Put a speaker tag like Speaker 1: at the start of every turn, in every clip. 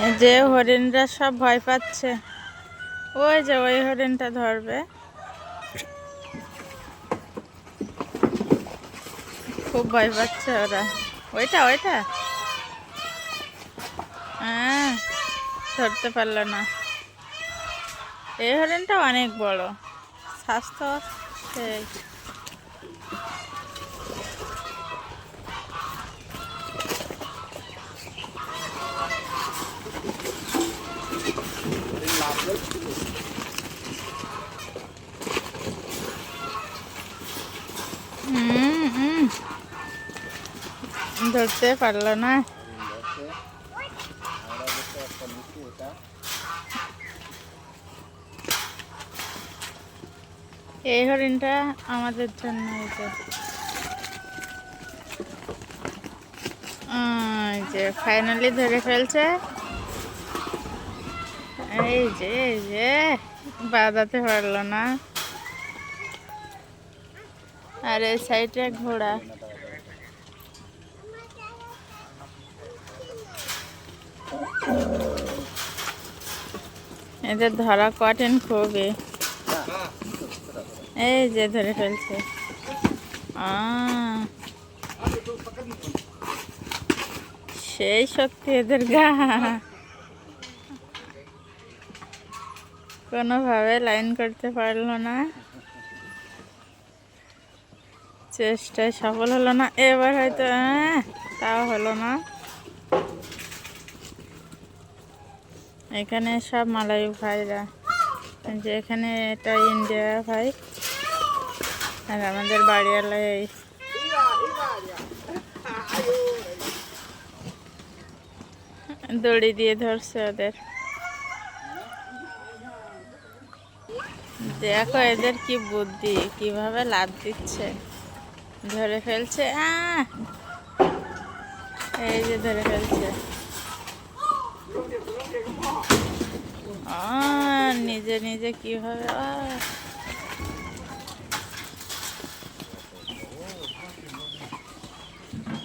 Speaker 1: এই যে হরিণরা সব ভয় পাচ্ছে, ওই যে ওই হরিণটা ধরবে, খুব ভয় পাচ্ছে ওরা। ওইটা ওইটা হ্যাঁ, ধরতে পারলো না। এই হরিণটা অনেক বড়, স্বাস্থ্য সেই। ধরতে পারলো না। এই হরিণটা আমাদের জন্য এই যে ফাইনালি ধরে ফেলছে। এই যে বাঁধাতে পারলো না। আর এই সাইডে ঘোড়া। এদের ধরা কঠিন খুবই। এই যে ধরে ফেলছে। সেই শক্তি এদের গা, কোনোভাবে লাইন করতে পারলো না, চেষ্টায় সফল হলো না। এবার হয়তো তাও হলো না। এখানে সব মালয় ভাইরা, যে এখানে এটা ইন্ডিয়া ভাই, আর আমাদের বাড়িওয়ালাই দড়ি দিয়ে ধরছে ওদের। দেখো এদের কি বুদ্ধি, কিভাবে লাফ দিচ্ছে, ধরে ফেলছে। এই যে ধরে ফেলছে। নিজে নিজে কিভাবে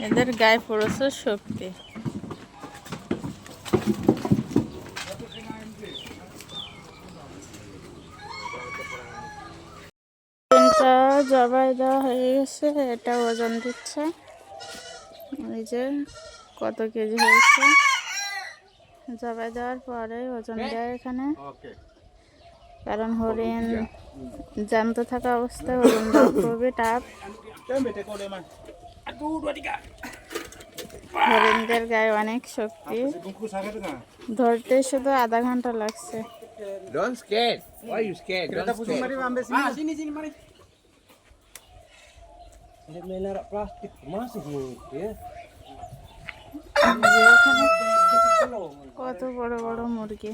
Speaker 1: এদের গায়ে প্রচুর শক্তি। জবাই দেওয়া হয়ে গেছে, এটা ওজন দিচ্ছে। এই যে কত কেজি হয়েছে, জবাই দেওয়ার পরে ওজন দেয় এখানে। কারণ হরিণ জ্যান্ত থাকা অবস্থায় ওজন দেওয়া খুবই টাফ। হরিণদের গায়ে অনেক শক্তি, ধরতে শুধু আধা ঘন্টা লাগছে।
Speaker 2: Don't scared. Why you scared? Don't scared.
Speaker 1: কত বড় বড় মুরগি।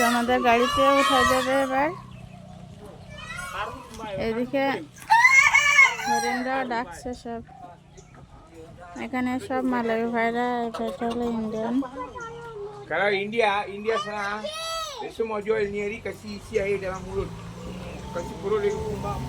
Speaker 1: আমাদের গাড়িতে উঠা যাবে এবার। এদিকে হরিণরাও ডাকছে সব। এখানে সব মালয় ভাইরা, এটা হলো Indian.
Speaker 2: Kalau India sana, besok mau jual ni hari kasih isi air dalam mulut, kasih perut dia kumbang.